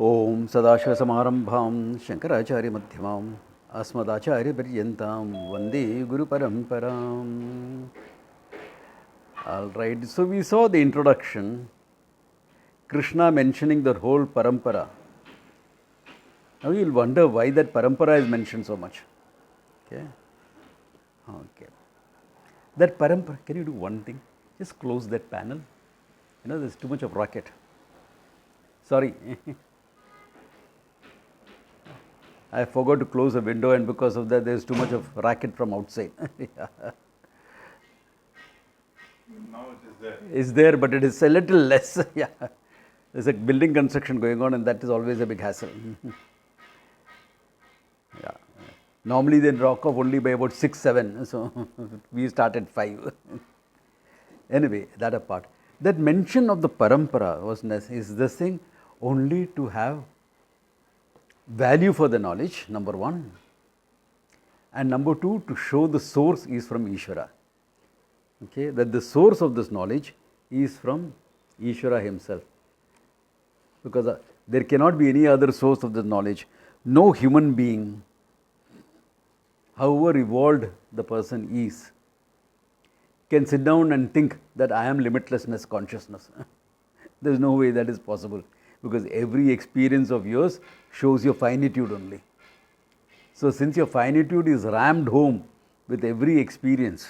Om Sadashivasamaramabham Shankaracharya Madhyamam Asmadacharya Paryantam Vande Guru Paramparam. Alright, so we saw the introduction, Krishna mentioning the whole parampara. Now you'll wonder why that parampara is mentioned so much. Okay. That parampara, can you do one thing? Just close that panel. You know, there's too much of racket. Sorry. I forgot to close a window, and because of that, there's too much of racket from outside. Yeah. Now it is there. It's there, but it is a little less. Yeah. There's a building construction going on, and that is always a big hassle. Yeah. Normally they knock off only by about 6, 7. So we start at 5. Anyway, that apart. That mention of the parampara is this thing only to have value for the knowledge, number one. And number two, to show the source is from Ishvara. Okay, that the source of this knowledge is from Ishvara himself. Because there cannot be any other source of this knowledge. No human being, however evolved the person is, can sit down and think that I am limitlessness consciousness. There is no way that is possible, because every experience of yours shows your finitude only. So since your finitude is rammed home with every experience,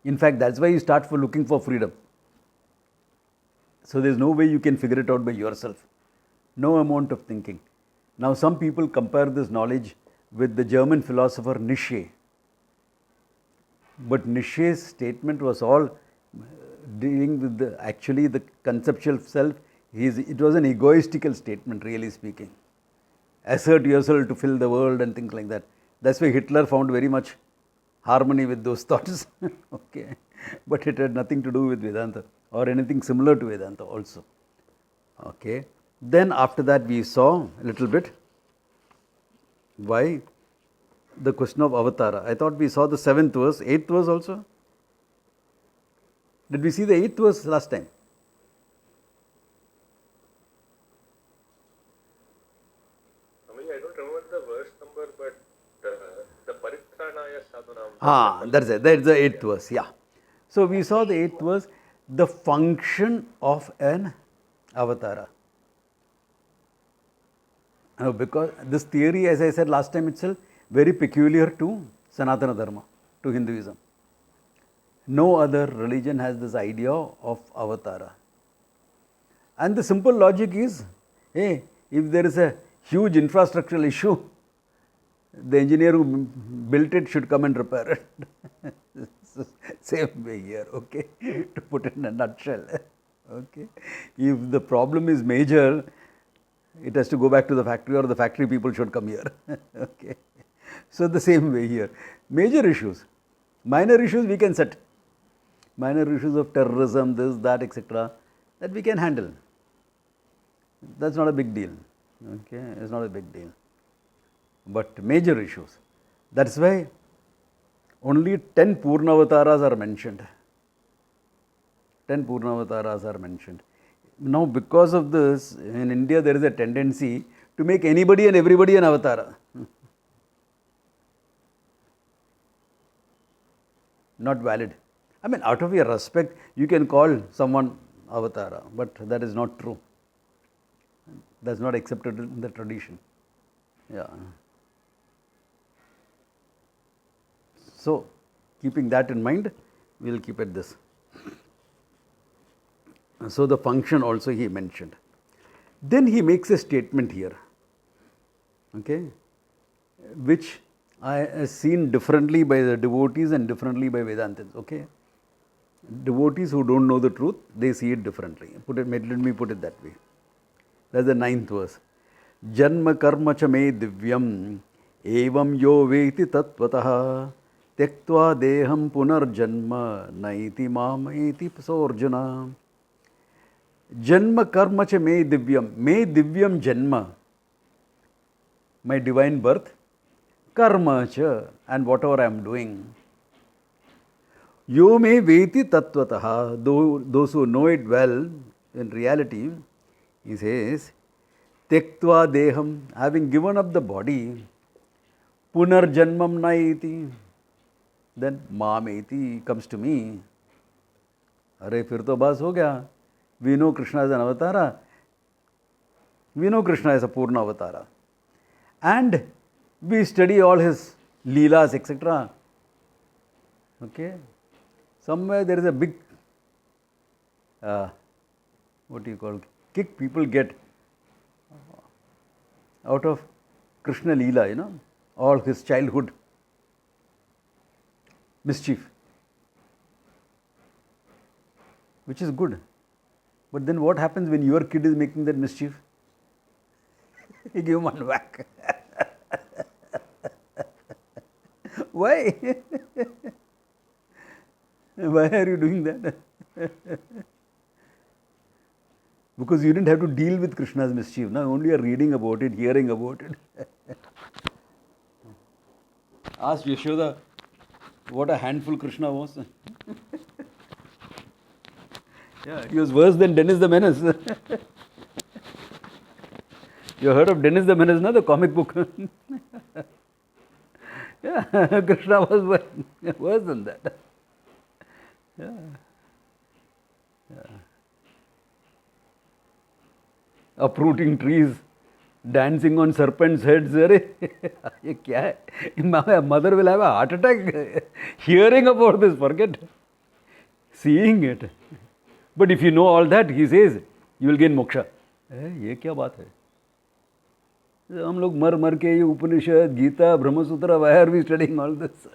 in fact that's why you start for looking for freedom. So there is no way you can figure it out by yourself. No amount of thinking. Now some people compare this knowledge with the German philosopher Nietzsche. But Nietzsche's statement was all dealing with the conceptual self. It was an egoistical statement, really speaking. Assert yourself to fill the world and things like that. That's why Hitler found very much harmony with those thoughts. Okay. But it had nothing to do with Vedanta or anything similar to Vedanta also. Okay. Then after that we saw a little bit why the question of avatara. I thought we saw the 7th verse, 8th verse also. Did we see the 8th verse last time? I don't remember the verse number, but the Paritranaya Sadhunam. That's it. That's the 8th verse. Yeah. So we saw the 8th verse, the function of an avatara. Now, because this theory, as I said last time itself, very peculiar to Sanatana Dharma, to Hinduism. No other religion has this idea of avatara. And the simple logic is, hey, if there is a huge infrastructural issue, the engineer who built it should come and repair it. Same way here, okay, to put it in a nutshell. Okay, if the problem is major, it has to go back to the factory, or the factory people should come here. Okay. So the same way here. Major issues, minor issues we can set. Minor issues of terrorism, this, that, etc., that we can handle. That's not a big deal. Okay, it's not a big deal. But major issues. That's why only 10 Purnavataras are mentioned. 10 Purnavataras are mentioned. Now, because of this, in India there is a tendency to make anybody and everybody an avatara. Not valid. I mean, out of your respect, you can call someone avatara, but that is not true. That's not accepted in the tradition. Yeah. So, keeping that in mind, we will keep at this. So, the function also he mentioned. Then he makes a statement here, okay, which I have seen differently by the devotees and differently by Vedantins. Okay, devotees who don't know the truth, they see it differently. Let me put it that way. That's the 9th verse. Janma karma cha me divyam evam yo veti tattvataha tektva deham punar janma naiti mameti pasorjana. Janma karma cha me divyam janma, my divine birth, karma cha, and whatever I am doing. Yo me veti tattvataha, those who know it well in reality, he says, Tektva deham, having given up the body, punarjanmam naiti, then mameti comes to me. Arey, fir to bas ho gaya. We know Krishna is an avatara. We know Krishna is a Purna avatara. And we study all his leelas, etc. Okay? Somewhere there is a big, what do you call, kick people get out of Krishna Leela, you know, all his childhood mischief, which is good. But then what happens when your kid is making that mischief? You give him one whack. Why? Why are you doing that? Because you didn't have to deal with Krishna's mischief. Now only you are reading about it, hearing about it. Ask Yashoda what a handful Krishna was. Yeah, he was worse than Dennis the Menace. You heard of Dennis the Menace, no? The comic book. Yeah, Krishna was worse than that. Yeah. Uprooting trees, dancing on serpents' heads. ये क्या है? My mother will have a heart attack. Hearing about this, forget. Seeing it. But if you know all that, he says, you will gain moksha. ये क्या बात है? हम लोग मर मर के ये उपनिषद, Gita, Brahmasutra, why are we studying all this?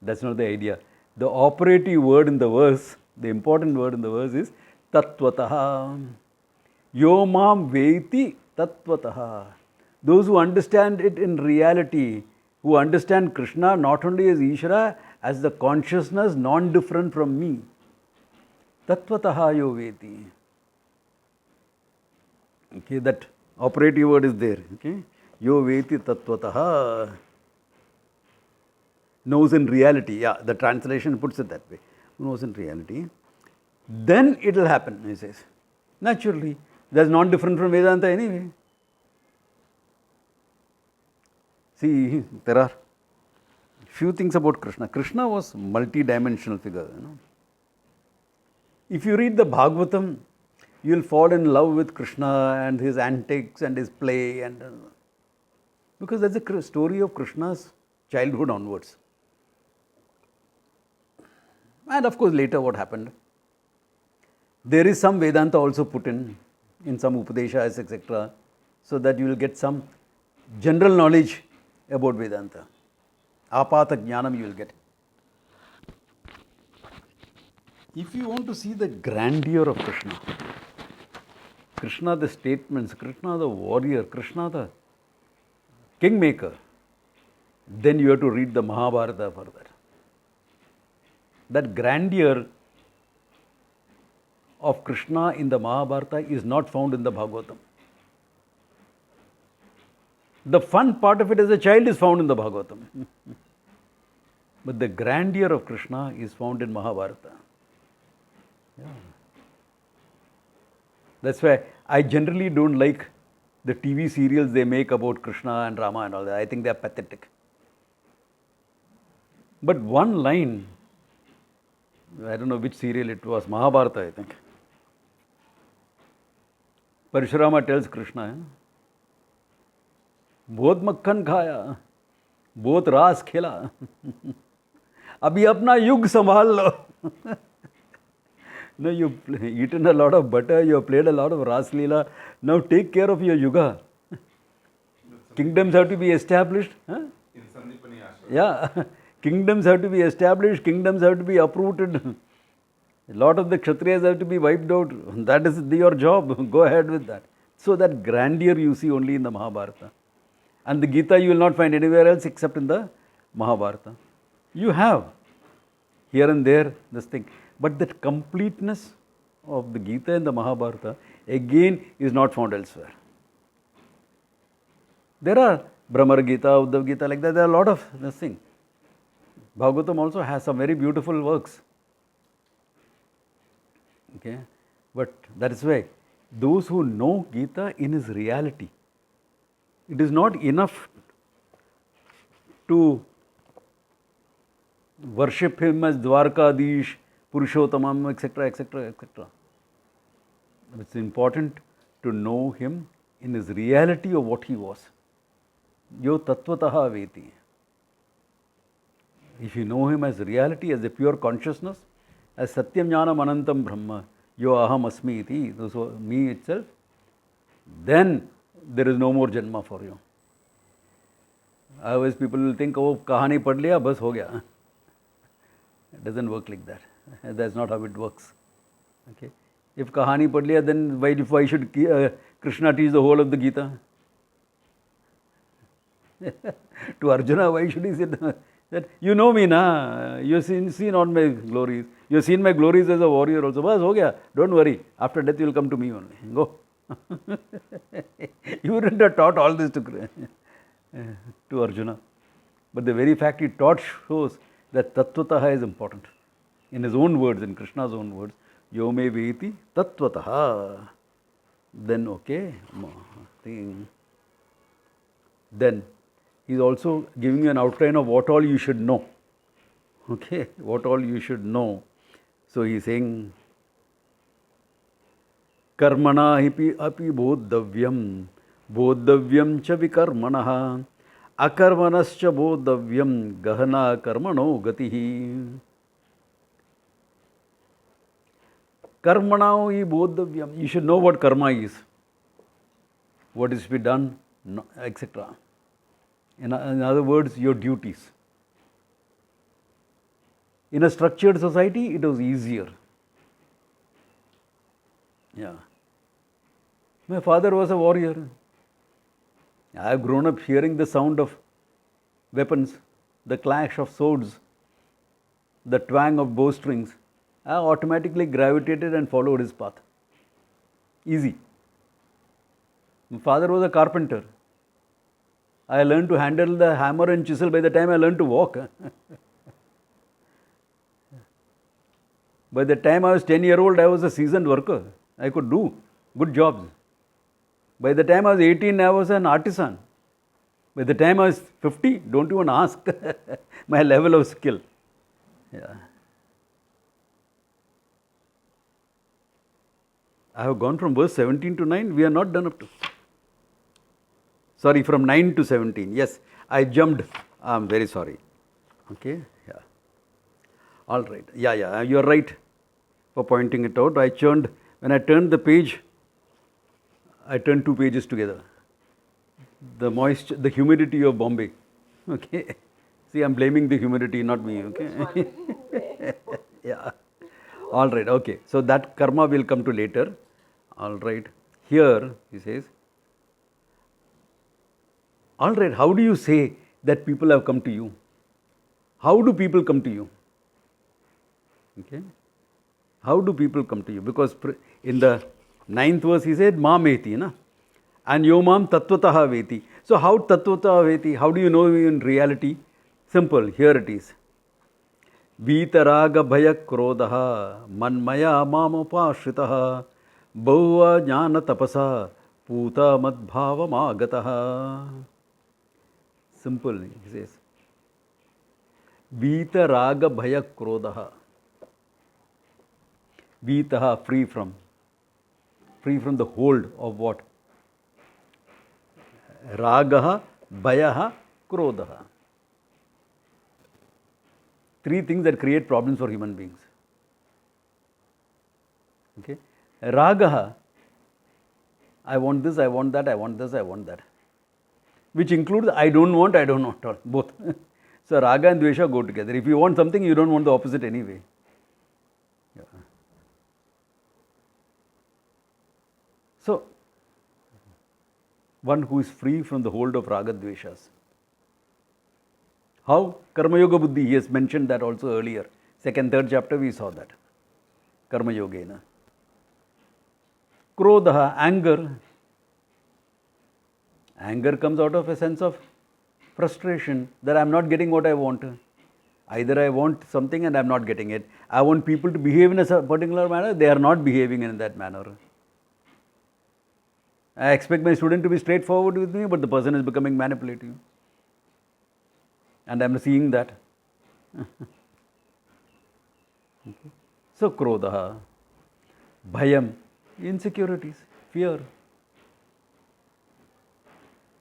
That's not the idea. The operative word in the verse, the important word in the verse is tattvataha. Yo mam veti tattvataha. Those who understand it in reality, who understand Krishna not only as Ishvara, as the consciousness non-different from me. Tattvataha yo veti. Okay, that operative word is there. Okay, yo veti tattvataha. Knows in reality. Yeah, the translation puts it that way. Knows in reality. Then it will happen, he says. Naturally. That's not different from Vedanta anyway. See, there are few things about Krishna. Krishna was multi-dimensional figure. You know. If you read the Bhagavatam, you will fall in love with Krishna and his antics and his play, and because that's a story of Krishna's childhood onwards. And of course, later what happened? There is some Vedanta also put in some Upadeshas, etc., so that you will get some general knowledge about Vedanta. Apata Jnanam you will get. If you want to see the grandeur of Krishna, Krishna the statements, Krishna the warrior, Krishna the kingmaker, then you have to read the Mahabharata for that. That grandeur of Krishna in the Mahabharata is not found in the Bhagavatam. The fun part of it as a child is found in the Bhagavatam. But the grandeur of Krishna is found in Mahabharata. Yeah. That's why I generally don't like the TV serials they make about Krishna and Rama and all that. I think they are pathetic. But one line, I don't know which serial it was, Mahabharata, I think. Parashurama tells Krishna, बहुत मक्खन खाया, बहुत रास खेला, अभी अपना युग संभाल लो. No, you've eaten a lot of butter, you have played a lot of ras leela, now take care of your yuga. Kingdoms have to be established. Huh? In Sandipani Ashram. Yeah. Kingdoms have to be established, kingdoms have to be uprooted. A lot of the Kshatriyas have to be wiped out. That is your job. Go ahead with that. So that grandeur you see only in the Mahabharata. And the Geeta you will not find anywhere else except in the Mahabharata. You have here and there this thing. But that completeness of the Geeta and the Mahabharata again is not found elsewhere. There are Brahmar Gita, Uddhav Gita, like that. There are a lot of this thing. Bhagavatam also has some very beautiful works. Okay, But that is why those who know Geeta in his reality, it is not enough to worship him as Dwarkadish, Purushottamam, etc., etc., etc. It's important to know him in his reality of what he was. Yo tattvataha veti. If you know him as reality, as a pure consciousness, as Satyam Jnanam Anantam Brahma, Yo Aham Asmi iti, so me itself, then there is no more Janma for you. Otherwise people will think, oh, kahani pad liya, bas ho gaya. It doesn't work like that. That's not how it works. Okay. If kahani pad liya, then why should Krishna teach the whole of the Gita? To Arjuna, why should he say that? You know me, na? You have seen all my glories. You have seen my glories as a warrior also. Bas, ho gaya. Don't worry. After death, you will come to me only. Go. You wouldn't have taught all this to Arjuna. But the very fact he taught shows that tattvataha is important. In his own words, in Krishna's own words, yo me veti tattvataha. Then, okay. Then, he is also giving you an outline of what all you should know. Okay, what all you should know. So, he is saying, Karmana api bodhavyam, bodhavyam cha vikarmanaha, akarmanascha bodhavyam, gahana karmano gatihi. Karmana hi bodhavyam. You should know what karma is, what is to be done, etc. In other words, your duties. In a structured society, it was easier. Yeah. My father was a warrior. I have grown up hearing the sound of weapons, the clash of swords, the twang of bowstrings. I automatically gravitated and followed his path. Easy. My father was a carpenter. I learned to handle the hammer and chisel by the time I learned to walk. By the time I was 10-year-old, I was a seasoned worker. I could do good jobs. By the time I was 18, I was an artisan. By the time I was 50, don't even ask my level of skill. Yeah. I have gone from verse 17 to 9. We are not done up to. Sorry, from 9 to 17. Yes, I jumped. I'm very sorry. Okay, yeah. All right. Yeah, you are right for pointing it out. When I turned the page, I turned two pages together. The humidity of Bombay. Okay. See, I'm blaming the humidity, not me. Okay. Yeah. All right. Okay. So that karma will come to later. All right. Here, he says, all right, how do you say that people have come to you? How do people come to you? Okay. How do people come to you? Because in the 9th verse he said, Mameti, na? And Yomam tattvataha veti. So how tattvataha veti? How do you know in reality? Simple, here it is. Vitaraga bhaya krodaha manmaya mamapashritaha bhava jnana tapasa puta madbhava magataha. Simple, he says. Vitaraga bhaya krodaha. Vitaha, free from the hold of what? Ragaha, bhayaha, krodaha. Three things that create problems for human beings. Okay. Ragaha, I want this, I want that, I want this, I want that. Which includes I don't want, both. So raga and dvesha go together. If you want something, you don't want the opposite anyway. Yeah. So, one who is free from the hold of raga dveshas. How? Karma Yoga Buddhi, he has mentioned that also earlier. 2nd, 3rd chapter we saw that. Karma Yogena. Krodha, anger. Anger comes out of a sense of frustration that I am not getting what I want. Either I want something and I am not getting it. I want people to behave in a particular manner, they are not behaving in that manner. I expect my student to be straightforward with me, but the person is becoming manipulative. And I am seeing that. Okay. So, krodha, bhayam, insecurities, fear.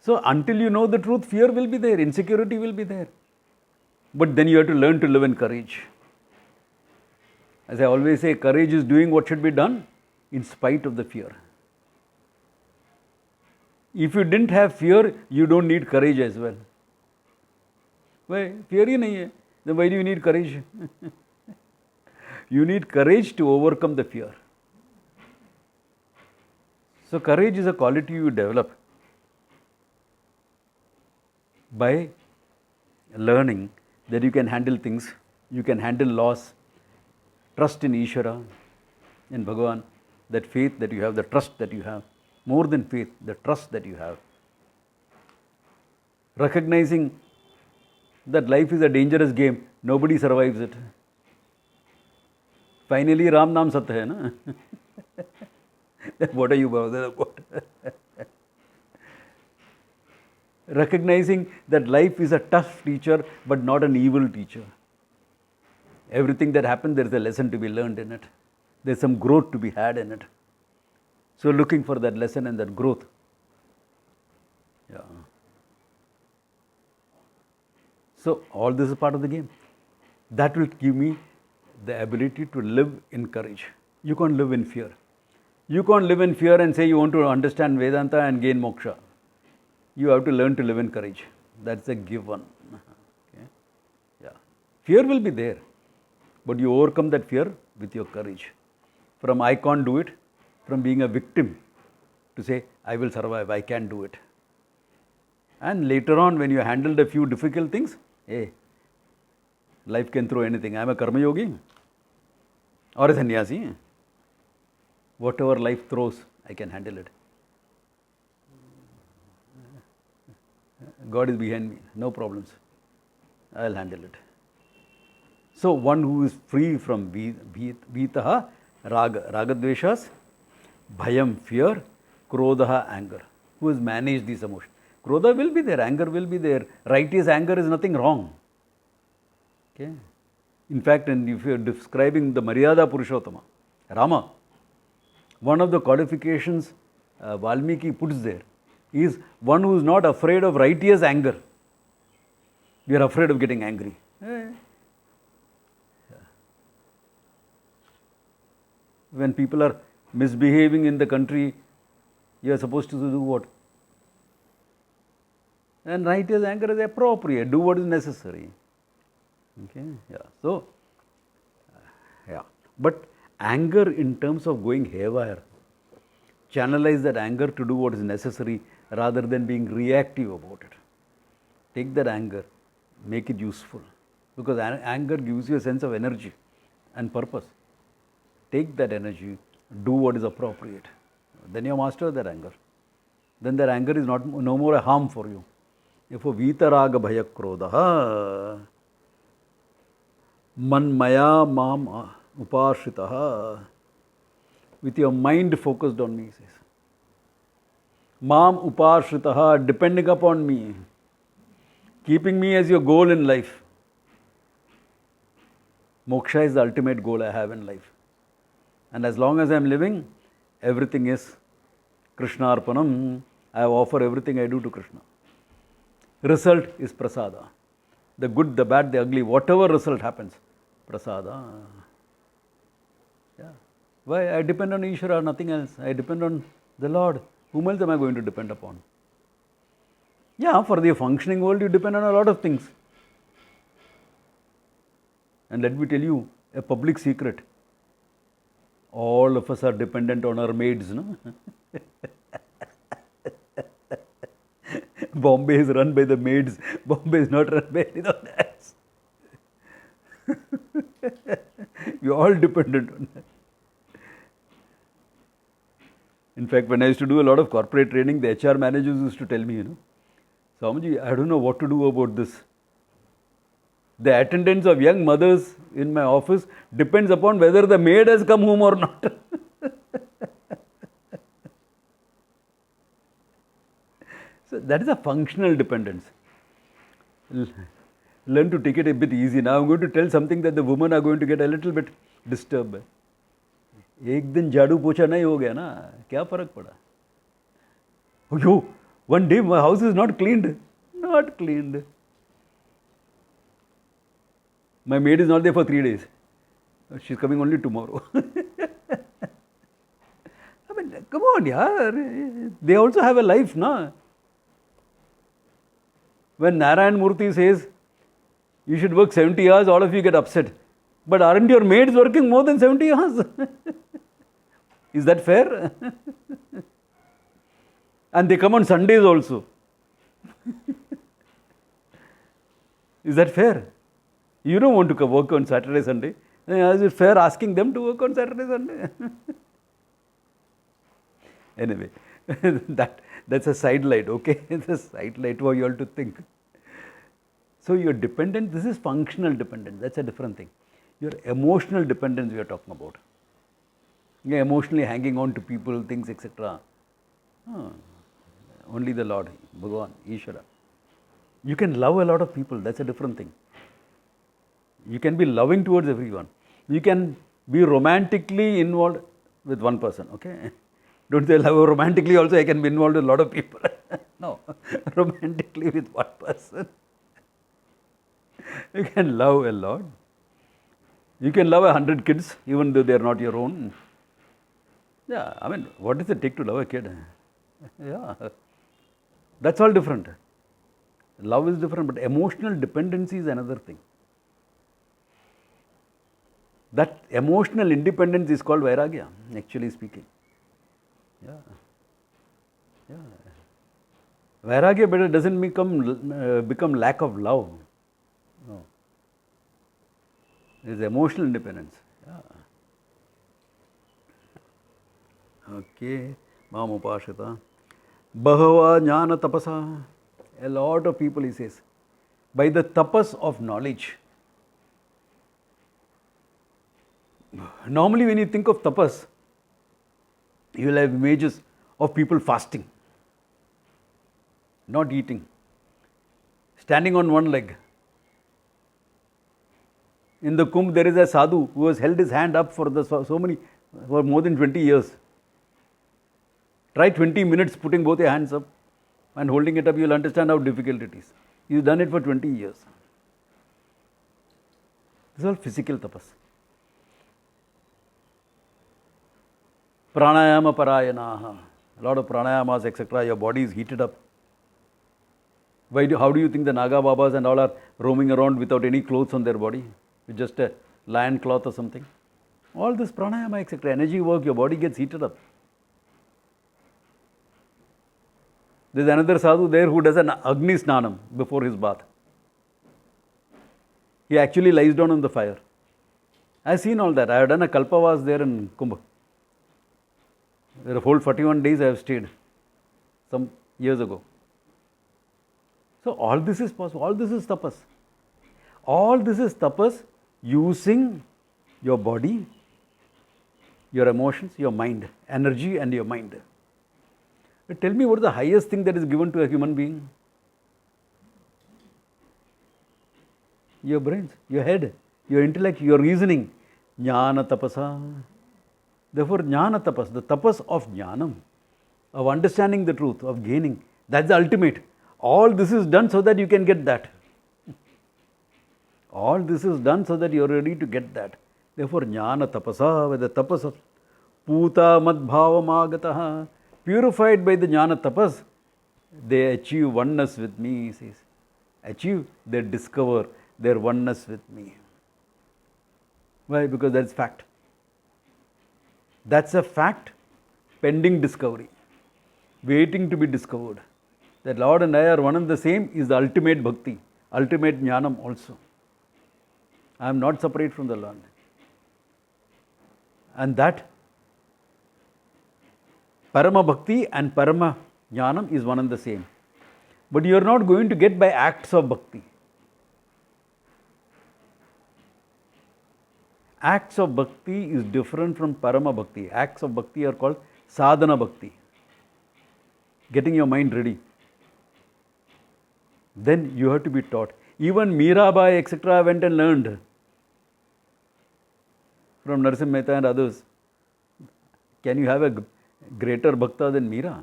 So, until you know the truth, fear will be there, insecurity will be there. But then you have to learn to live in courage. As I always say, courage is doing what should be done in spite of the fear. If you didn't have fear, you don't need courage as well. Why? Fear ही नहीं है. Then why do you need courage? You need courage to overcome the fear. So courage is a quality you develop by learning that you can handle things, you can handle loss, trust in Ishvara, in Bhagavan, that faith that you have, the trust that you have, more than faith, the trust that you have. Recognizing that life is a dangerous game, nobody survives it. Finally, Ram Naam Satya hai na? What are you bothered about? Recognizing that life is a tough teacher, but not an evil teacher. Everything that happens, there is a lesson to be learned in it. There is some growth to be had in it. So looking for that lesson and that growth. Yeah. So all this is part of the game. That will give me the ability to live in courage. You can't live in fear. You can't live in fear and say you want to understand Vedanta and gain moksha. You have to learn to live in courage. That's a given. Okay? Yeah. Fear will be there, but you overcome that fear with your courage. From I can't do it, from being a victim to say I will survive, I can do it. And later on, when you handled a few difficult things, hey, life can throw anything. I am a karma yogi or a sannyasi. Whatever life throws, I can handle it. God is behind me, no problems. I will handle it. So, one who is free from vitaha, ragadveshas, bhayam, fear, krodha, anger, who has managed these emotions. Krodha will be there, anger will be there. Righteous anger is nothing wrong. Okay. In fact, and if you are describing the Maryada Purushottama, Rama, one of the codifications Valmiki puts there is one who is not afraid of righteous anger. We are afraid of getting angry. When people are misbehaving in the country, you are supposed to do what? And righteous anger is appropriate. Do what is necessary. Okay, yeah. So, yeah. But anger in terms of going haywire, channelize that anger to do what is necessary rather than being reactive about it. Take that anger, make it useful, because anger gives you a sense of energy and purpose. Take that energy, do what is appropriate. Then you master that anger. Then that anger is no more a harm for you. Therefore, vitaraga bhaya krodha manmaya mam upashritaha, with your mind focused on me, says. Mam upashritaha, depending upon me, keeping me as your goal in life. Moksha is the ultimate goal I have in life. And as long as I am living, everything is Krishna Arpanam. I offer everything I do to Krishna. Result is prasada. The good, the bad, the ugly, whatever result happens, prasada. Yeah. Why? I depend on Ishvara, nothing else. I depend on the Lord. Whom else am I going to depend upon? Yeah, for the functioning world, you depend on a lot of things. And let me tell you a public secret. All of us are dependent on our maids, no? Bombay is run by the maids. Bombay is not run by anyone else. You are all dependent on that. In fact, when I used to do a lot of corporate training, the HR managers used to tell me, Swamiji, I don't know what to do about this. The attendance of young mothers in my office depends upon whether the maid has come home or not. So that is a functional dependence. Learn to take it a bit easy. Now I'm going to tell something that the women are going to get a little bit disturbed by. एक दिन झाड़ू पोछा नहीं हो गया ना, क्या फर्क पड़ा? Oh, one day my house is not cleaned. Not cleaned. My maid is not there for 3 days. She's coming only tomorrow. I mean, come on, yaar. They also have a life, na? When Narayan Murthy says, you should work 70 hours, all of you get upset. But aren't your maids working more than 70 hours? Is that fair? And they come on Sundays also. Is that fair? You don't want to work on Saturday, Sunday. Is it fair asking them to work on Saturday, Sunday? Anyway, that's a sidelight, okay? It's a sidelight for you all to think. So you're dependent, this is functional dependence, that's a different thing. Your emotional dependence we are talking about. You're emotionally hanging on to people, things, etc. Only the Lord, Bhagavad, Ishvara. You can love a lot of people, that's a different thing. You can be loving towards everyone. You can be romantically involved with one person, okay? Don't say love romantically also I can be involved with a lot of people. No, romantically with one person. You can love a lot. You can love 100 kids even though they are not your own. Yeah, I mean, what does it take to love a kid? Yeah, that's all different. Love is different, but emotional dependency is another thing. That emotional independence is called Vairagya, actually speaking. Yeah. Yeah. Vairagya better doesn't become lack of love. No. It is emotional independence. Yeah. Okay. Mam upashita. Bahava jnana tapasa. A lot of people, he says, by the tapas of knowledge. Normally when you think of tapas, you will have images of people fasting, not eating, standing on one leg. In the Kumbh, there is a sadhu who has held his hand up for for more than 20 years. Try 20 minutes putting both your hands up and holding it up, you will understand how difficult it is. He's done it for 20 years. This is all physical tapas. Pranayama parayanaha. A lot of pranayamas, etc. Your body is heated up. How do you think the Naga Babas and all are roaming around without any clothes on their body? With just a lion cloth or something? All this pranayama, etc. Energy work, your body gets heated up. There is another sadhu there who does an Agni Snanam before his bath. He actually lies down on the fire. I have seen all that. I have done a Kalpavas there in Kumbh. There are whole 41 days I have stayed some years ago. So all this is possible. All this is tapas. All this is tapas using your body, your emotions, your mind, energy and your mind. But tell me what is the highest thing that is given to a human being? Your brains, your head, your intellect, your reasoning. Jnana tapasa. Therefore, jnana tapas, the tapas of jnanam, of understanding the truth, of gaining, that's the ultimate. All this is done so that you can get that. All this is done so that you are ready to get that. Therefore, jnana tapasa, with the tapas of puta madbhavamagataha, purified by the jnana tapas, they achieve oneness with me, he says. Achieve, they discover their oneness with me. Why? Because that's fact. That's a fact pending discovery, waiting to be discovered. That Lord and I are one and the same is the ultimate bhakti, ultimate jnanam also. I am not separate from the Lord. And that Parama Bhakti and Parama Jnanam is one and the same. But you are not going to get by acts of bhakti. acts of bhakti is different from parama bhakti. Acts of bhakti are called sadhana bhakti. Getting your mind ready. Then you have to be taught. Even Mirabai, etc., went and learned from Narasimha Mehta and others. Can you have a greater bhakta than Meera?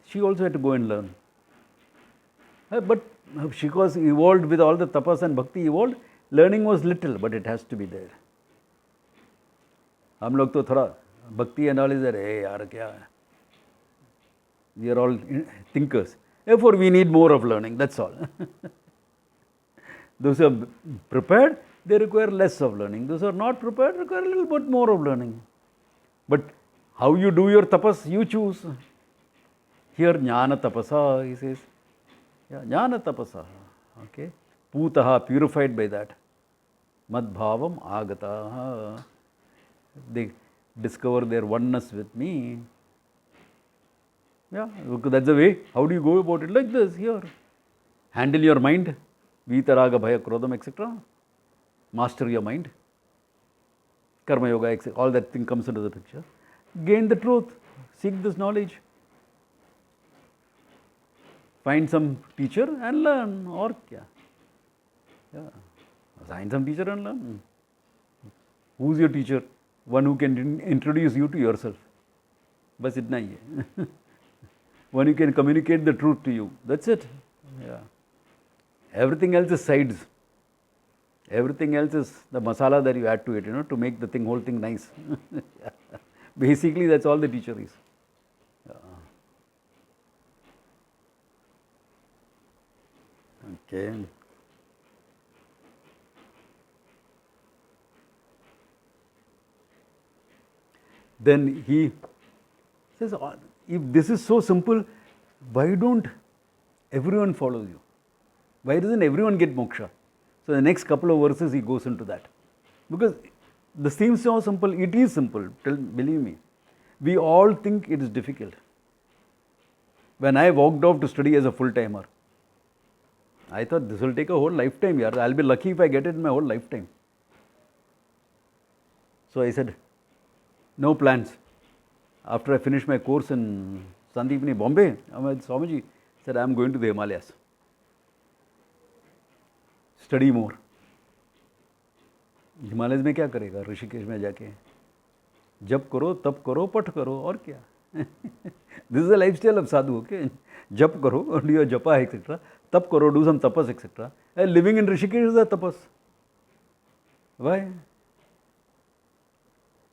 She also had to go and learn. But she was evolved with all the tapas and bhakti evolved. Learning was little, but it has to be there. हम लोग तो थोड़ा भक्ति and all is there. Hey, यार क्या? We are all thinkers. Therefore, we need more of learning. That's all. Those who are prepared, they require less of learning. Those who are not prepared require a little bit more of learning. But how you do your tapas, you choose. Here, jnana tapasa, he says. Yeah, jnana tapasa. Okay. Putaha, purified by that. Madbhavam agata. They discover their oneness with me. Yeah, that's the way. How do you go about it? Like this, here. Handle your mind. Vitaraga, bhaya, krodham, etc. Master your mind. Karma yoga, etc. All that thing comes into the picture. Gain the truth. Seek this knowledge. Find some teacher and learn. Or kya? Yeah. Find some teacher and learn. Who's your teacher? One who can introduce you to yourself. Bas itna hi hai. One who can communicate the truth to you. That's it. Yeah. Everything else is sides. Everything else is the masala that you add to it, to make the whole thing nice. Basically, that's all the teacher is. Yeah. Okay. Then he says, if this is so simple, why don't everyone follow you? Why doesn't everyone get moksha? So the next couple of verses he goes into that. Because this seems so simple, it is simple, believe me. We all think it is difficult. When I walked off to study as a full-timer, I thought this will take a whole lifetime, yaar. I'll be lucky if I get it in my whole lifetime. So I said, no plans. After I finished my course in Sandeepni, Bombay, Swamiji said, I am going to the Himalayas. Study more. Himalayas में क्या करेगा? ऋषिकेश में जाके जप करो, तप करो, पठ करो और क्या? This is a lifestyle of sadhu, okay? Jap karo, do your japa, etc. Tap karo, do some tapas, etc. Living in Rishikesh is a tapas. Why?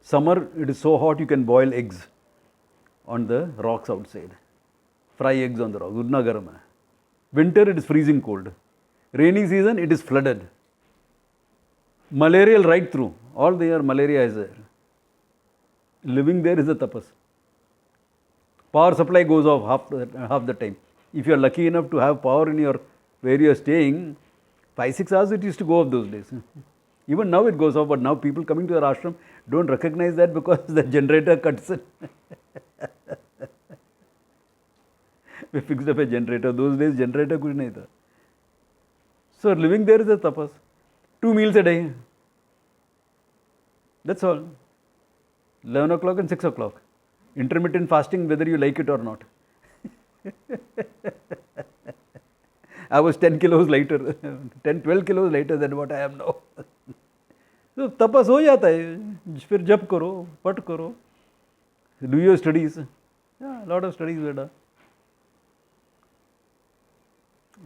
Summer, it is so hot you can boil eggs on the rocks outside. Fry eggs on the rocks. Udna garam hai. Winter, it is freezing cold. Rainy season, it is flooded. Malarial right through. All the year, malaria is there. Living there is a tapas. Power supply goes off half the time. If you are lucky enough to have power in your where you are staying, 5-6 hours it used to go off those days. Even now it goes off, but now people coming to our ashram don't recognize that because the generator cuts it. We fixed up a generator. Those days generator kuch nahi tha. So living there is a tapas. 2 meals a day. That's all. 11 o'clock and 6 o'clock. Intermittent fasting, whether you like it or not. I was 10 kilos lighter, 10-12 kilos lighter than what I am now. So tapas ho jata hai. Fir jap karo, pat karo. Do your studies. Yeah, a lot of studies were done.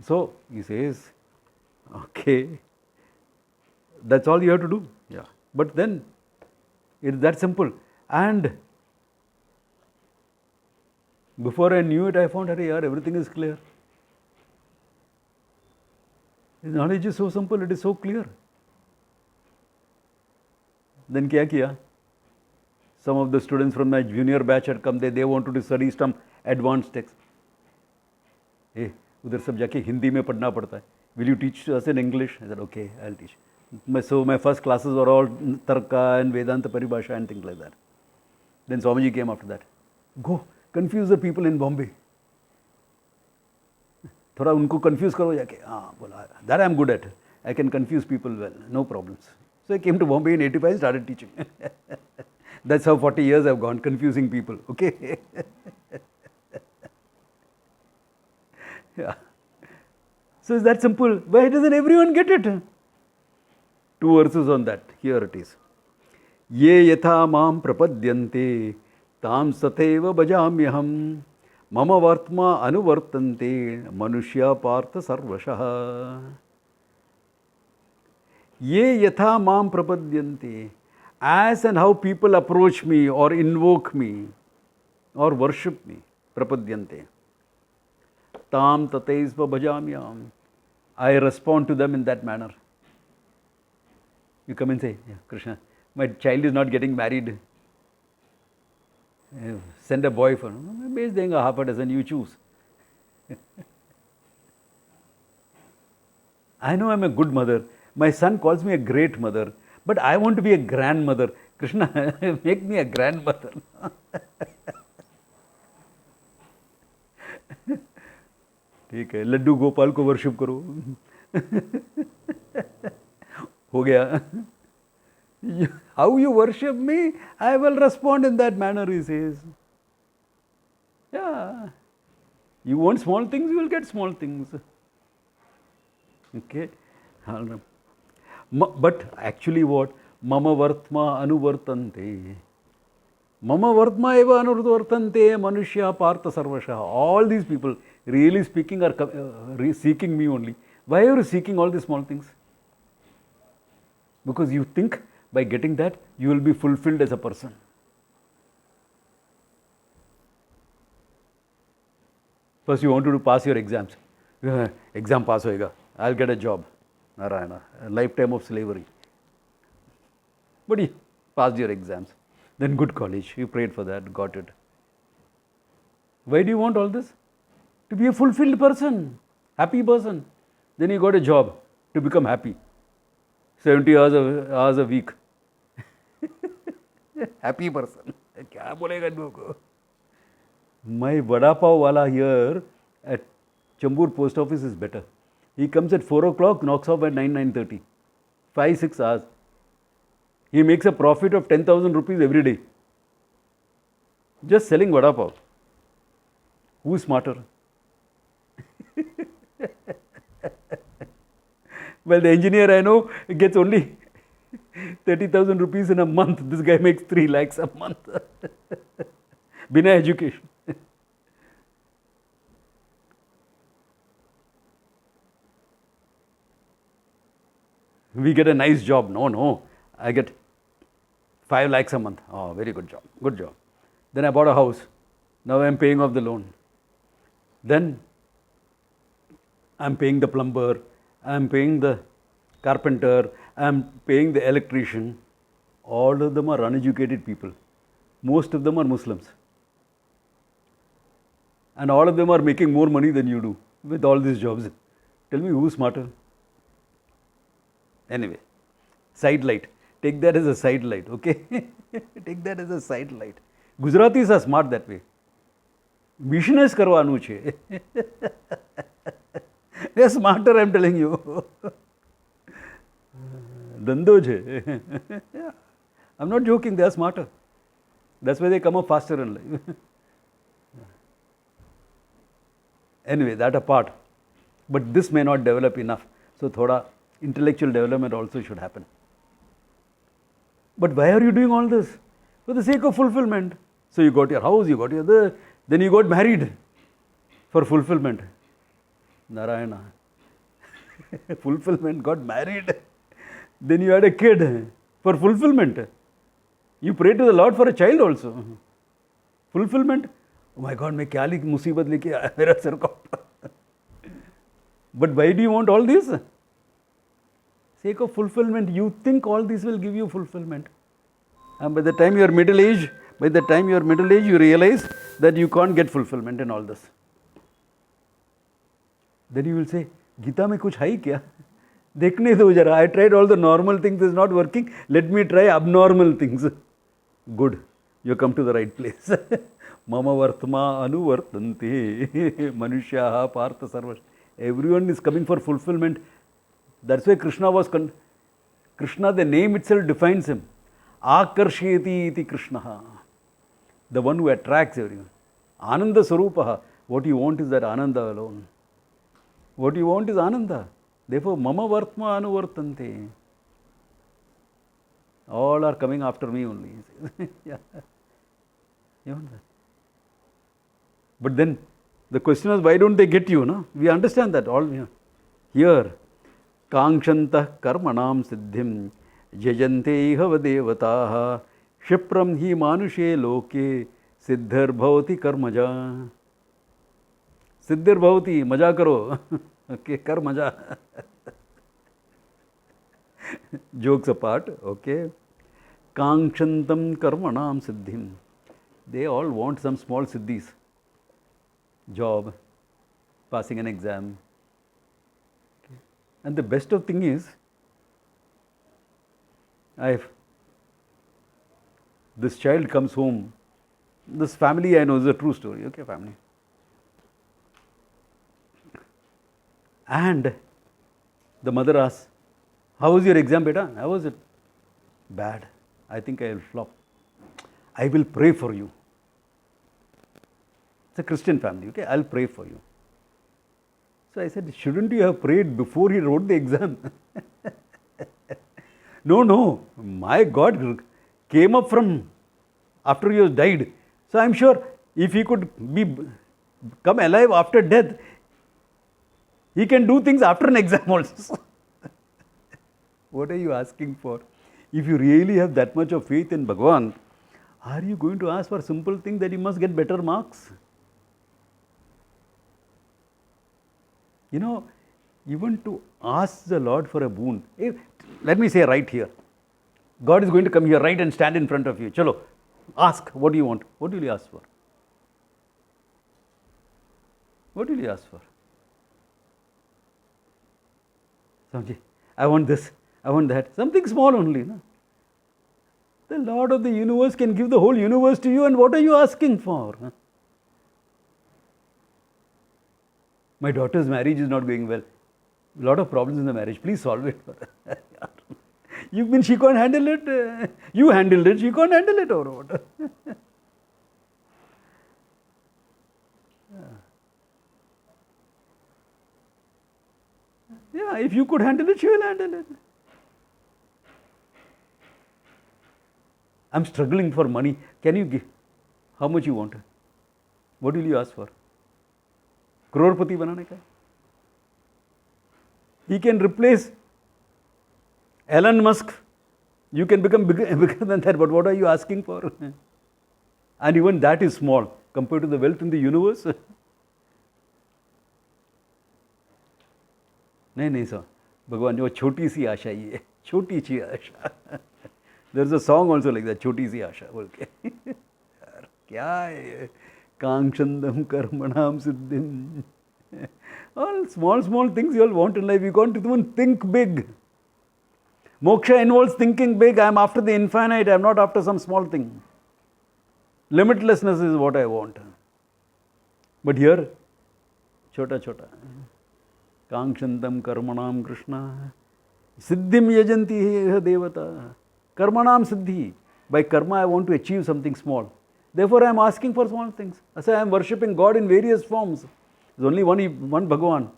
So he says, okay, that's all you have to do. Yeah. But then it's that simple. And before I knew it, I found, everything is clear. His knowledge is so simple, it is so clear. Then kya kiya? Some of the students from my junior batch had come there, they wanted to study some advanced text. Hey, udhar sab jaake Hindi mein padhna padta hai. Will you teach us in English? I said, okay, I'll teach. So my first classes were all Tarka and Vedanta Paribhasha and things like that. Then Swamiji came after that. Go, confuse the people in Bombay. थोड़ा उनको confuse करो जाके. हाँ बोला, that I am good at. I can confuse people well, no problems. So I came to Bombay in 85 and started teaching. That's how 40 years I've gone, confusing people. Okay. Yeah. So it's that simple. Why doesn't everyone get it? 2 verses on that. Here it is. Ye yatha mam prapadyante tam sateva bhajamyaham mama vartma anuvartante manushya partha sarvashah. Ye yatha mam prapadyante. As and how people approach me or invoke me or worship me, prapadyante. Tam tateisva bhajamyam. I respond to them in that manner. You come and say, yeah, Krishna, my child is not getting married. Send a boy for him. Base denga half a dozen, you choose. I know I'm a good mother. My son calls me a great mother. But I want to be a grandmother. Krishna, make me a grandmother. ठीक है, लड्डू गोपाल को worship करो. हो गया. How you worship me, I will respond in that manner, he says. Yeah. You want small things, you will get small things. Okay. But actually what? Mama vartma anuvartante. Mama vartma eva anuvartante manushya partha sarvasha. All these people, really speaking, are seeking me only. Why are you seeking all these small things? Because you think by getting that, you will be fulfilled as a person. First you wanted to pass your exams. Exam pass hoega, I'll get a job. Narayana, a lifetime of slavery. But you passed your exams. Then good college, you prayed for that, got it. Why do you want all this? To be a fulfilled person, happy person. Then you got a job to become happy. 70 hours a week. Happy person. Kya bolega loko? My vada pav wala here at Chambur post office is better. He comes at 4 o'clock, knocks off at 9:30. 5-6 hours. He makes a profit of 10,000 rupees every day. Just selling vada pav. Who's smarter? Well, the engineer I know gets only 30,000 rupees in a month. This guy makes 3 lakhs a month. Bina education. We get a nice job. No. I get 5 lakhs a month. Oh, very good job. Good job. Then I bought a house. Now I am paying off the loan. Then I am paying the plumber. I am paying the carpenter. I am paying the electrician. All of them are uneducated people. Most of them are Muslims. And all of them are making more money than you do with all these jobs. Tell me who's smarter? Anyway, side light. Take that as a side light, okay? Take that as a side light. Gujaratis are smart that way. Business karwanu છે. They are smarter, I am telling you. Dhando છે. I am not joking, they are smarter. That's why they come up faster in life. Anyway, that apart. But this may not develop enough. So, thoda intellectual development also should happen. But why are you doing all this? For the sake of fulfillment. So, you got your house, you got your then you got married for fulfillment. Narayana. Fulfillment, got married. Then you had a kid for fulfillment. You pray to the Lord for a child also. Fulfillment. Oh my God, मैं क्या मुसीबत लेके आया मेरा sir को. But why do you want all this? Sake of fulfillment. You think all this will give you fulfillment. And by the time you are middle age, you realize that you can't get fulfillment in all this. Then you will say, Geeta में कुछ है ही क्या? देखने दो जरा. I tried all the normal things, it's not working. Let me try abnormal things. Good. You come to the right place. Mama vartma anuvartante manushyaha partha sarvash. Everyone is coming for fulfillment. That's why Krishna was Krishna, the name itself defines him. Akarsheti iti Krishna. The one who attracts everyone. Ananda Sarupaha. What you want is that Ananda alone. What you want is Ananda. Therefore, Mama Vartma Anuvartante. All are coming after me only. Yeah. You want that? But then the question is, why don't they get you? No? We understand that all here. Kankshantah karmanam siddhim yajante iha devataha shipram hi manushe loke siddhar bhavati karmaja. Siddhar bhavati, maja karo. Okay, kar maja. Jokes apart, okay. Kangshantam karmanam siddhim. They all want some small siddhis. Job, passing an exam. Okay. And the best of thing is, this child comes home. This family I know is a true story, okay, family. And the mother asks, how was your exam, beta? How was it? Bad. I think I will flop. I will pray for you. It's a Christian family, okay? I'll pray for you. So I said, shouldn't you have prayed before he wrote the exam? No. My God came up from after he was died. So I'm sure if he could come alive after death, he can do things after an exam also. What are you asking for? If you really have that much of faith in Bhagavan, are you going to ask for a simple thing that you must get better marks? You know, even to ask the Lord for a boon. Let me say right here. God is going to come here, right, and stand in front of you. Chalo, ask, what do you want? What will you ask for? What will you ask for? Samji, I want this, I want that. Something small only. No? The Lord of the universe can give the whole universe to you, and what are you asking for? Huh? My daughter's marriage is not going well. A lot of problems in the marriage. Please solve it for her. She can't handle it. You handled it. She can't handle it or what? Yeah, if you could handle it, she will handle it. I'm struggling for money. Can you give? How much you want? What will you ask for? Crorepati banane ka? He can replace Elon Musk. You can become bigger than that. But what are you asking for? And even that is small compared to the wealth in the universe. नहीं sir. भगवान वो छोटी सी आशा ही है, छोटी सी आशा. There's a song also like that, छोटी सी आशा बोल के. यार क्या है? कांक्षन्दम कर्मणाम सिद्धिम. All small things you all want in life. You can't even think big. Moksha involves thinking big. I am after the infinite. I am not after some small thing. Limitlessness is what I want. But here, chota. Kangshantam karmanam Krishna. Siddhim yajanti devata. Karmanam siddhi. By karma I want to achieve something small. Therefore I am asking for small things. So I am worshipping God in various forms. There is only one Bhagavan.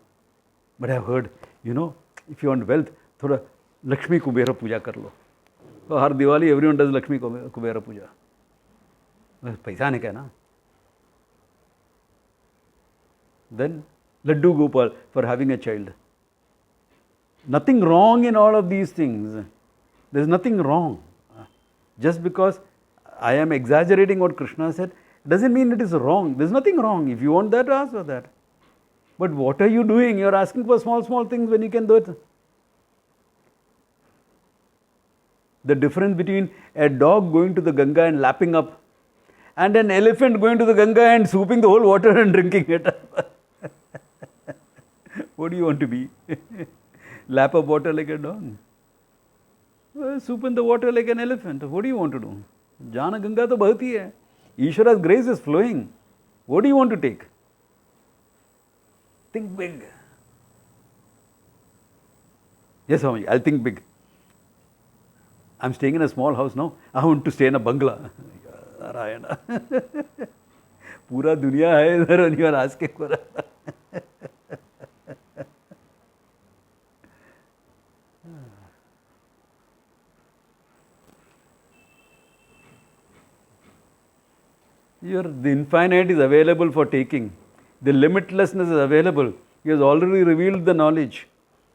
But I have heard, if you want wealth, thoda Lakshmi Kubera Puja kar lo. So har Diwali everyone does Lakshmi Kubera Puja. Paisa ne kya na. Then Laddu Gopal for having a child. Nothing wrong in all of these things. There is nothing wrong. Just because I am exaggerating what Krishna said, doesn't mean it is wrong. There is nothing wrong. If you want that, ask for that. But what are you doing? You are asking for small things when you can do it. The difference between a dog going to the Ganga and lapping up and an elephant going to the Ganga and swooping the whole water and drinking it up. What do you want to be? Lap up water like a dog? Swoop in the water like an elephant. What do you want to do? Jana Ganga to bahti hai. Ishwara's grace is flowing. What do you want to take? Think big. Yes, Swami, I'll think big. I'm staying in a small house now. I want to stay in a bungalow. Narayana. पूरा दुनिया है इधर and you are asking for a the infinite is available for taking. The limitlessness is available. He has already revealed the knowledge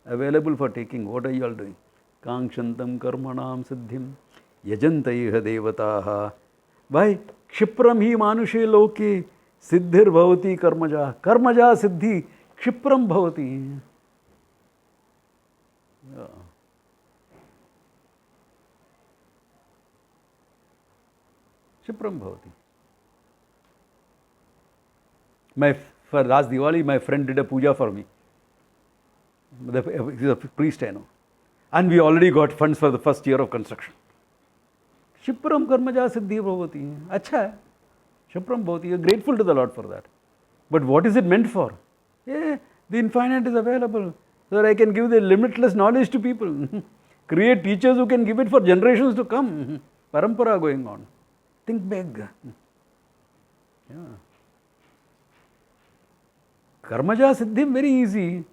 available for taking. What are you all doing? Kangshantam karmanam siddhim yajantaiha devataha. Why? Kshipram hi manushe loke siddhir bhavati karmaja. Karmaja siddhi kshipram bhavati. Yeah. Kshipram bhavati. For last Diwali, my friend did a puja for me. He's a priest, I know. And we already got funds for the first year of construction. Shipram karmaja siddhi bhavati. Acha hai. Shipram bhavati. You're grateful to the Lord for that. But what is it meant for? Yeah, the infinite is available. So that I can give the limitless knowledge to people. Create teachers who can give it for generations to come. Parampara going on. Think big. Yeah. Karmaja siddhi very easy.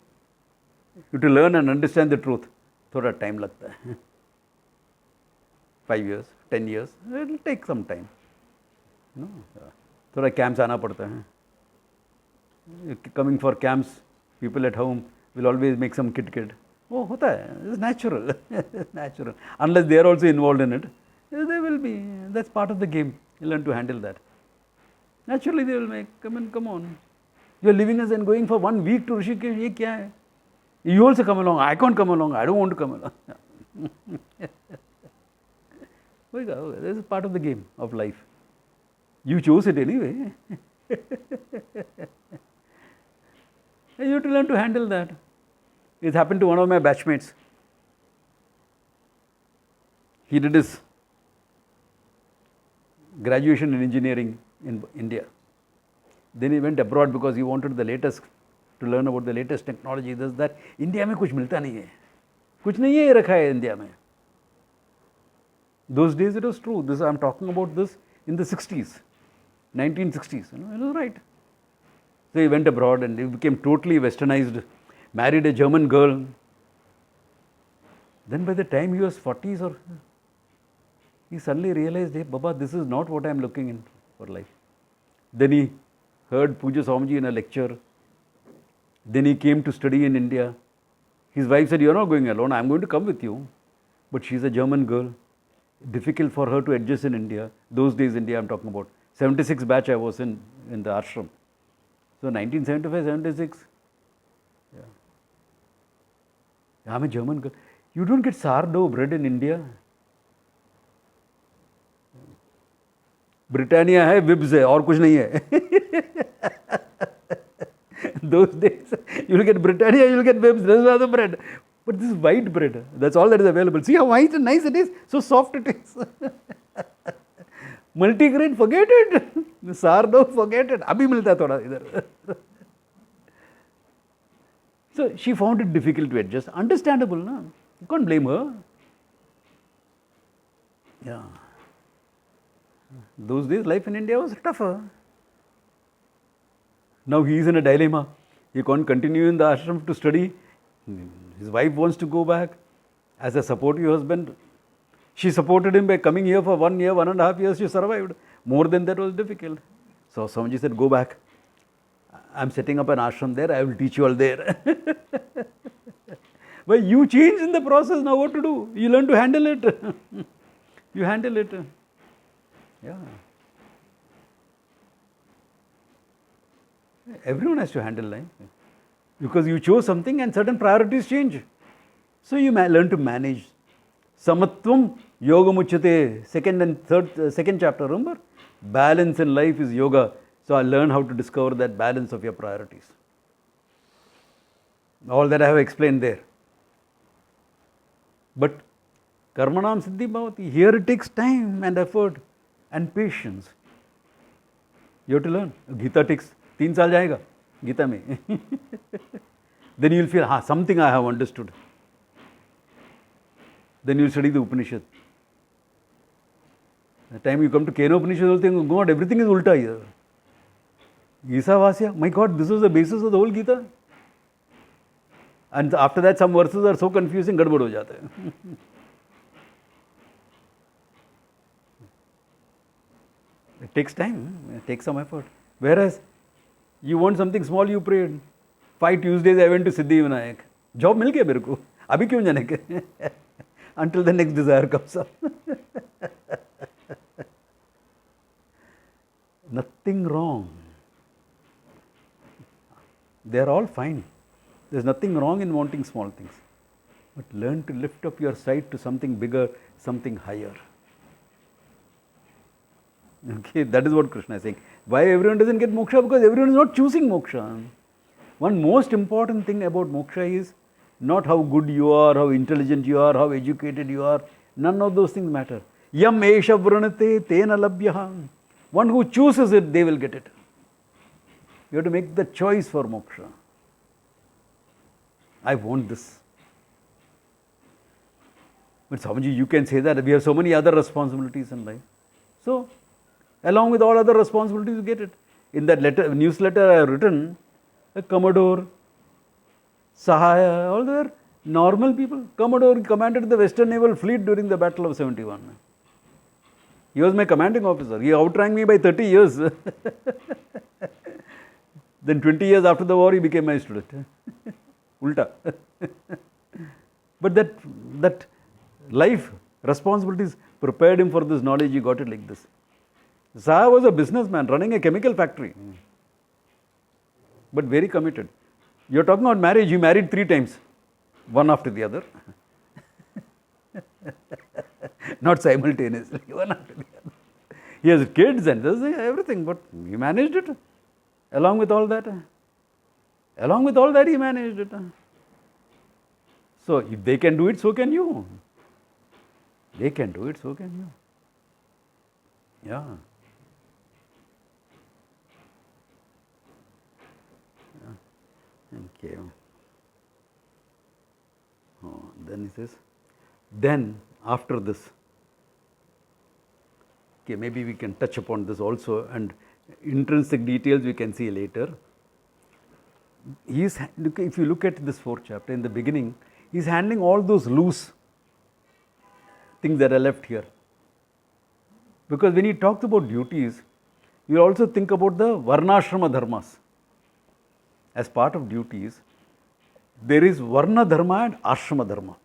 You to learn and understand the truth. Thoda time lagta hai. 5 years, 10 years, it will take some time. No? Thoda camps aana padta hai. Coming for camps, people at home will always make some kid. Oh, hota hai. It's natural. Natural. Unless they are also involved in it, they will be. That's part of the game. You learn to handle that. Naturally they will make, come on. You are leaving us and going for 1 week to Rishikesh, ye kya hai? You also come along. I can't come along. I don't want to come along. This is part of the game of life. You chose it anyway. You have to learn to handle that. It happened to one of my batchmates. He did his graduation in engineering in India. Then he went abroad because he wanted the latest, to learn about the latest technology. This, that. India में कुछ मिलता नहीं है. कुछ नहीं है रखा है India में. Those days it was true. This I am talking about this in the 60s, 1960s. It was right. So he went abroad and he became totally westernized. Married a German girl. Then by the time he was 40s or he suddenly realized, hey Baba, this is not what I am looking in for life. Then he heard Puja Swamiji in a lecture. Then he came to study in India. His wife said, you are not going alone, I am going to come with you. But she is a German girl. Difficult for her to adjust in India. Those days India I am talking about. 76 batch I was in the ashram. So 1975, 76. Yeah. I am a German girl. You don't get sourdough bread in India. Britannia hai, Vibs hai, और कुछ नहीं है. Those days, you will get Britannia, you will get Vibs, this is the bread. But this is white bread, that's all that is available. See how white and nice it is, so soft it is. Multigrain, forget it. Sourdough, forget it. Abhi milta hai thoda idhar. So she found it difficult to adjust. Understandable, na? You can't blame her. Yeah. Those days, life in India was tougher. Now he is in a dilemma. He can't continue in the ashram to study. His wife wants to go back. As a supportive husband, she supported him by coming here for 1 year, 1.5 years. She survived. More than that was difficult. So Swamiji said, go back. I am setting up an ashram there. I will teach you all there. But you change in the process. Now what to do? You learn to handle it. You handle it. Yeah. Everyone has to handle life. Because you chose something and certain priorities change. So you learn to manage. Samatvam yoga muchyate. Second chapter, remember? Balance in life is yoga. So I learn how to discover that balance of your priorities. All that I have explained there. But karmanam siddhi bhavati. Here it takes time and effort and patience. You have to learn. Geeta takes 3 saal jayega. Geeta mein. Then you will feel, something I have understood. Then you will study the Upanishad. The time you come to Kena Upanishad, you'll think, God, everything is ulta here. Isavasya, my God, this was the basis of the whole Gita. And after that, some verses are so confusing, gadbad ho jata hai. It takes time, it takes some effort. Whereas, you want something small, you prayed. 5 Tuesdays I went to Siddhi Vinayak. Job mil gaya mere ko. Abhi kyun jane ke? Until the next desire comes up. Nothing wrong. They are all fine. There is nothing wrong in wanting small things. But learn to lift up your sight to something bigger, something higher. Okay, that is what Krishna is saying. Why everyone doesn't get moksha? Because everyone is not choosing moksha. One most important thing about moksha is not how good you are, how intelligent you are, how educated you are. None of those things matter. Yam esha vranate tena labhyaha. One who chooses it, they will get it. You have to make the choice for moksha. I want this. But Swamiji, you can say that we have so many other responsibilities in life. So, along with all other responsibilities, you get it. In that newsletter I have written, a Commodore, Sahaya, all they were normal people. Commodore commanded the Western Naval Fleet during the Battle of 71. He was my commanding officer. He outranked me by 30 years. Then 20 years after the war, he became my student. Ulta. But that life, responsibilities prepared him for this knowledge. He got it like this. Saha was a businessman running a chemical factory. But very committed. You are talking about marriage. He married 3 times. One after the other. Not simultaneously. One after the other. He has kids and does everything. But he managed it. Along with all that, he managed it. So, if they can do it, so can you. They can do it, so can you. Yeah. Okay. Oh, then he says, then after this, okay, maybe we can touch upon this also, and intrinsic details we can see later. If you look at this 4th chapter, in the beginning, he is handling all those loose things that are left here. Because when he talks about duties, you also think about the varnashrama dharmas. As part of duties, there is varna dharma and ashrama dharma.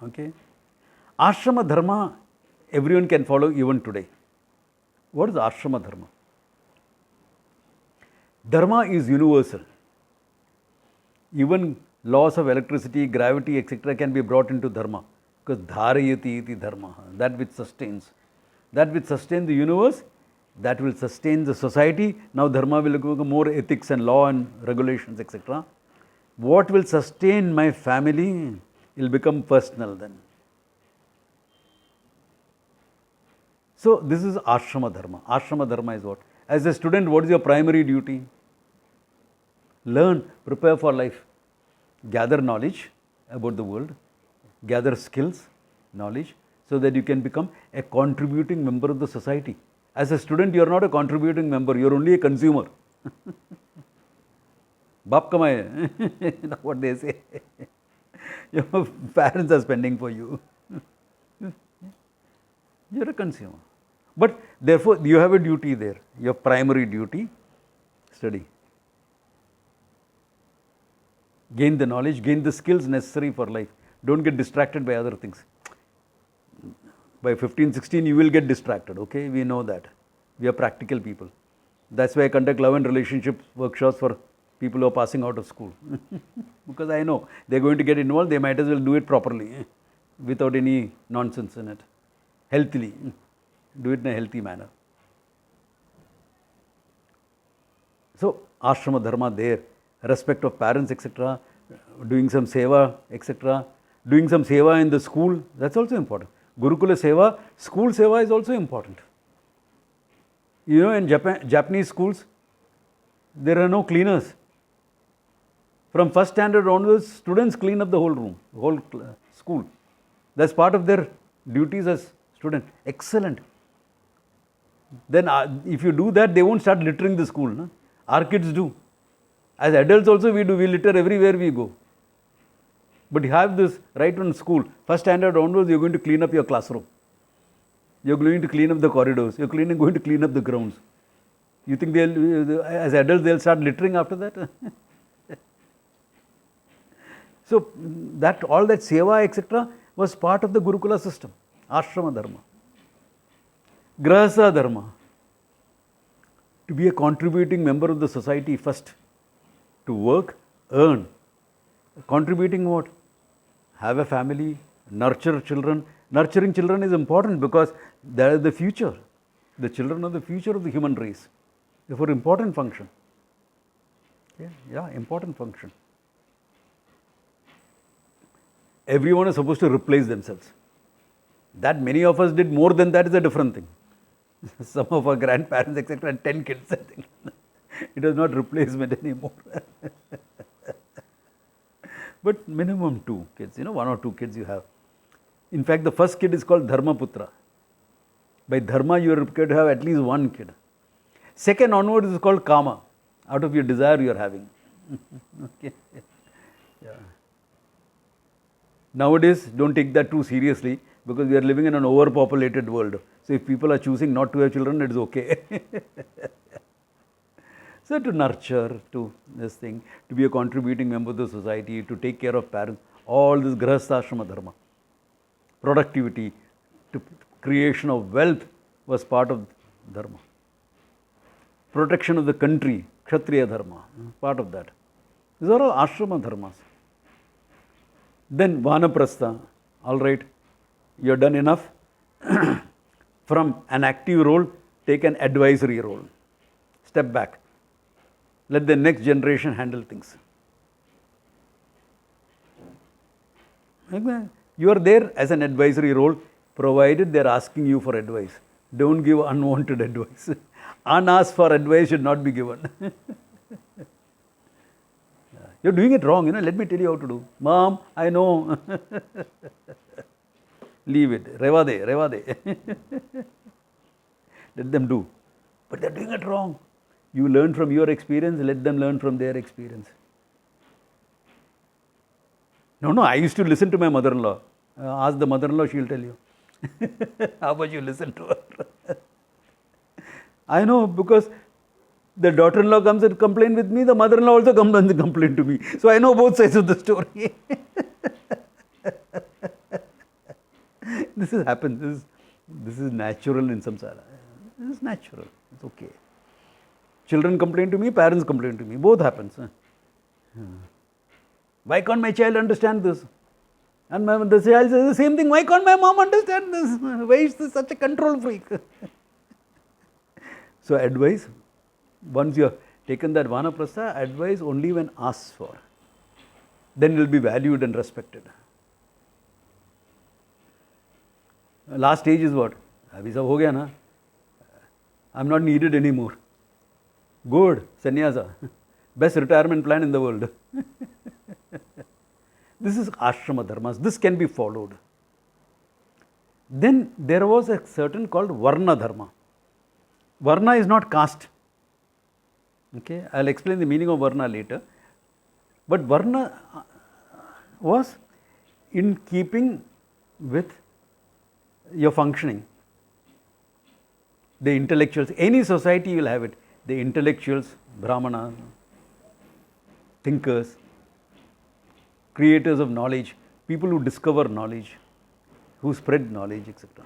Okay? Ashrama dharma, everyone can follow even today. What is ashrama dharma? Dharma is universal. Even laws of electricity, gravity, etc. can be brought into dharma. Because dharayati iti dharma, that which sustains. That which sustains the universe, that will sustain the society. Now dharma will go more ethics and law and regulations, etc. What will sustain my family will become personal then. So, this is ashrama dharma. Ashrama dharma is what? As a student, what is your primary duty? Learn, prepare for life. Gather knowledge about the world. Gather skills, knowledge, so that you can become a contributing member of the society. As a student, you are not a contributing member, you are only a consumer. Baap kamaye, that's what they say. Your parents are spending for you. You are a consumer. But therefore, you have a duty there. Your primary duty, study. Gain the knowledge, gain the skills necessary for life. Don't get distracted by other things. By 15, 16, you will get distracted, okay? We know that. We are practical people. That's why I conduct love and relationship workshops for people who are passing out of school. Because I know they are going to get involved, they might as well do it properly, without any nonsense in it. Healthily. Do it in a healthy manner. So, ashrama dharma there, respect of parents, etc., doing some seva, etc., doing some seva in the school, that's also important. Gurukula seva, school seva is also important. You know, in Japanese schools, there are no cleaners. From first standard onwards, students clean up the whole room, whole school. That's part of their duties as student. Excellent. Then if you do that, they won't start littering the school. No? Our kids do. As adults also we do. We litter everywhere we go. But you have this right from school. First standard onwards, you're going to clean up your classroom. You're going to clean up the corridors. You're going to clean up the grounds. You think as adults, they'll start littering after that? So that all that seva, etc., was part of the Gurukula system, ashrama dharma. Grahastha dharma, to be a contributing member of the society first, to work, earn. Contributing what? Have a family, nurture children. Nurturing children is important because they are the future. The children are the future of the human race. Therefore, important function. Yeah, important function. Everyone is supposed to replace themselves. That many of us did more than that is a different thing. Some of our grandparents, etc., had 10 kids, I think. It was not replacement anymore. But minimum 2 kids, 1 or 2 kids you have. In fact, the first kid is called Dharmaputra. By Dharma, you are required to have at least 1 kid. Second onwards is called Kama, out of your desire you are having. Okay. Yeah. Nowadays, don't take that too seriously because we are living in an overpopulated world. So if people are choosing not to have children, it is okay. So to nurture, to this thing, to be a contributing member of the society, to take care of parents, all this grahastha dharma. Productivity, to creation of wealth was part of dharma. Protection of the country, kshatriya dharma, part of that. These are all ashrama dharmas. Then vanaprastha, all right, you have done enough. From an active role, take an advisory role. Step back. Let the next generation handle things. You are there as an advisory role, provided they are asking you for advice. Don't give unwanted advice. Unasked for advice should not be given. You're doing it wrong, let me tell you how to do. Mom, I know. Leave it. Revade. Let them do. But they're doing it wrong. You learn from your experience, let them learn from their experience. No, I used to listen to my mother-in-law. Ask the mother-in-law, she'll tell you. How much you listen to her? I know, because the daughter-in-law comes and complains with me, the mother-in-law also comes and complains to me. So I know both sides of the story. This has happened. This is natural in samsara. This is natural. It's okay. Children complain to me, parents complain to me. Both happens. Why can't my child understand this? And the child says the same thing. Why can't my mom understand this? Why is this such a control freak? So advice, once you have taken that vanaprastha, advice only when asked for. Then it will be valued and respected. Last stage is what? Abhi sab ho gaya na? I'm not needed anymore. Good, sannyasa. Best retirement plan in the world. This is ashrama dharmas. This can be followed. Then there was a certain called varna dharma. Varna is not caste. Okay, I'll explain the meaning of varna later. But varna was in keeping with your functioning. The intellectuals, any society will have it. The intellectuals, brahmanas, thinkers, creators of knowledge, people who discover knowledge, who spread knowledge, etc.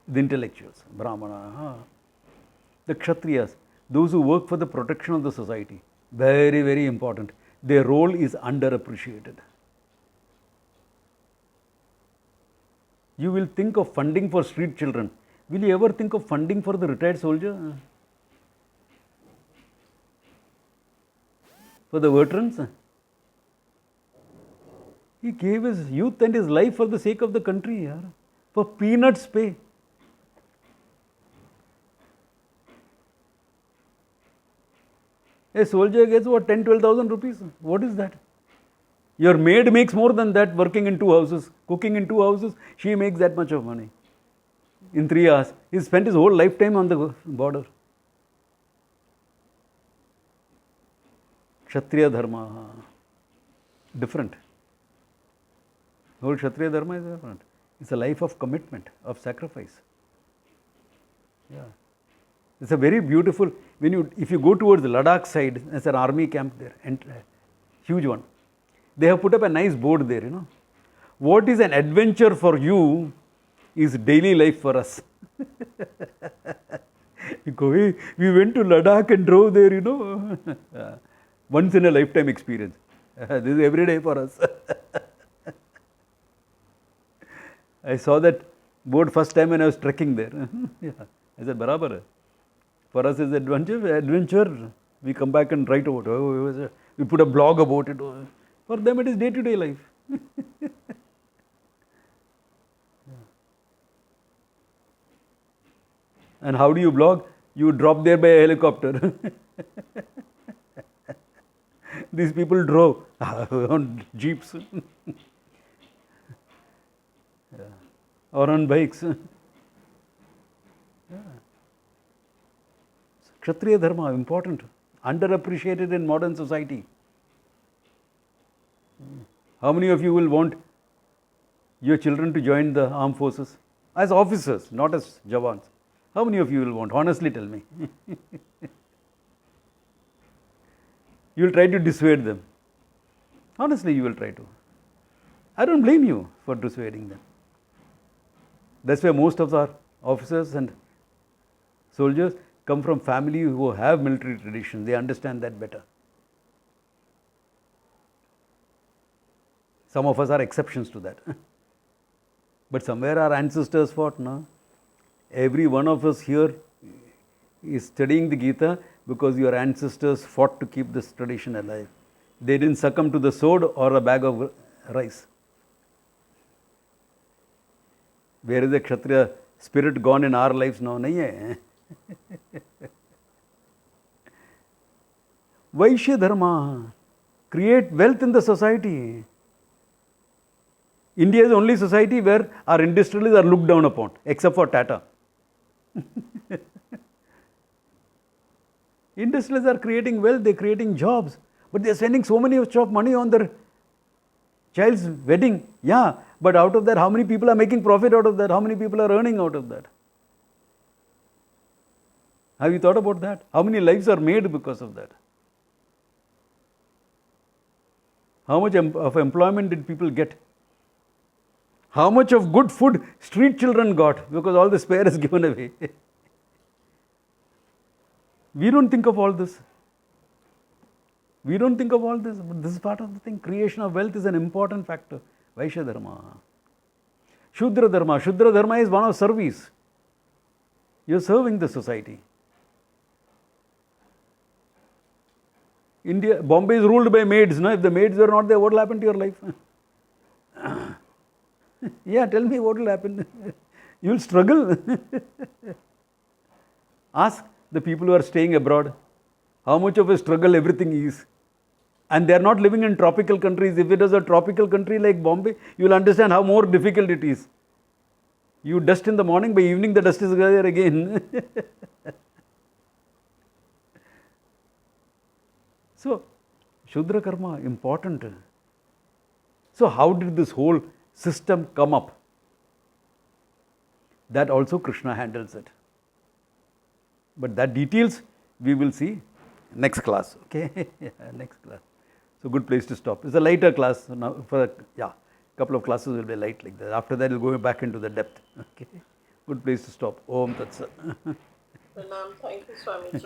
The intellectuals, brahmana, the kshatriyas, those who work for the protection of the society. Very, very important. Their role is underappreciated. You will think of funding for street children. Will you ever think of funding for the retired soldier? For the veterans? He gave his youth and his life for the sake of the country. For peanuts pay. A soldier gets what, 10,000 to 12,000 rupees? What is that? Your maid makes more than that working in 2 houses, cooking in 2 houses, she makes that much of money in 3 hours. He spent his whole lifetime on the border. Kshatriya Dharma, different. Whole Kshatriya Dharma is different. It's a life of commitment, of sacrifice. Yeah. It's a very beautiful, if you go towards the Ladakh side, there's an army camp there, and huge one. They have put up a nice board there, What is an adventure for you is daily life for us. You go, hey, we went to Ladakh and drove there, Once in a lifetime experience. This is every day for us. I saw that board first time when I was trekking there. Yeah. I said, Barabar hai. For us it's adventure. We come back and write about it. We put a blog about it. For them it is day-to-day life. And how do you blog? You drop there by a helicopter. These people drove on jeeps. Or on bikes. Kshatriya Dharma, important, underappreciated in modern society. How many of you will want your children to join the armed forces? As officers, not as Jawans. How many of you will want? Honestly tell me. You will try to dissuade them. Honestly, you will try to. I don't blame you for dissuading them. That's why most of our officers and soldiers come from families who have military traditions. They understand that better. Some of us are exceptions to that. But somewhere our ancestors fought, no? Every one of us here is studying the Geeta because your ancestors fought to keep this tradition alive. They didn't succumb to the sword or a bag of rice. Where is the Kshatriya spirit gone in our lives now? Nahi hai. Vaishya Dharma, create wealth in the society. India is the only society where our industrialists are looked down upon, except for Tata. Industrialists are creating wealth, they are creating jobs, but they are spending so much of money on their child's wedding. Yeah, but out of that, how many people are making profit out of that? How many people are earning out of that? Have you thought about that? How many lives are made because of that? How much of employment did people get? How much of good food street children got because all the spare is given away? We don't think of all this. We don't think of all this, but this is part of the thing. Creation of wealth is an important factor. Vaishya Dharma. Shudra Dharma. Shudra Dharma is one of service. You are serving the society. Bombay is ruled by maids. No? If the maids were not there, what will happen to your life? Yeah, tell me what will happen. You will struggle. Ask the people who are staying abroad how much of a struggle everything is. And they are not living in tropical countries. If it is a tropical country like Bombay, you will understand how more difficult it is. You dust in the morning, by evening the dust is there again. So, Shudra Karma, important. So, how did this whole system come up? That also Krishna handles it. But that details we will see next class. Okay, next class. So, good place to stop. It's a lighter class now. For a couple of classes will be light like that. After that, we'll go back into the depth. Okay, good place to stop. Om Tat Sat. Pranam. Thank you, Swamiji.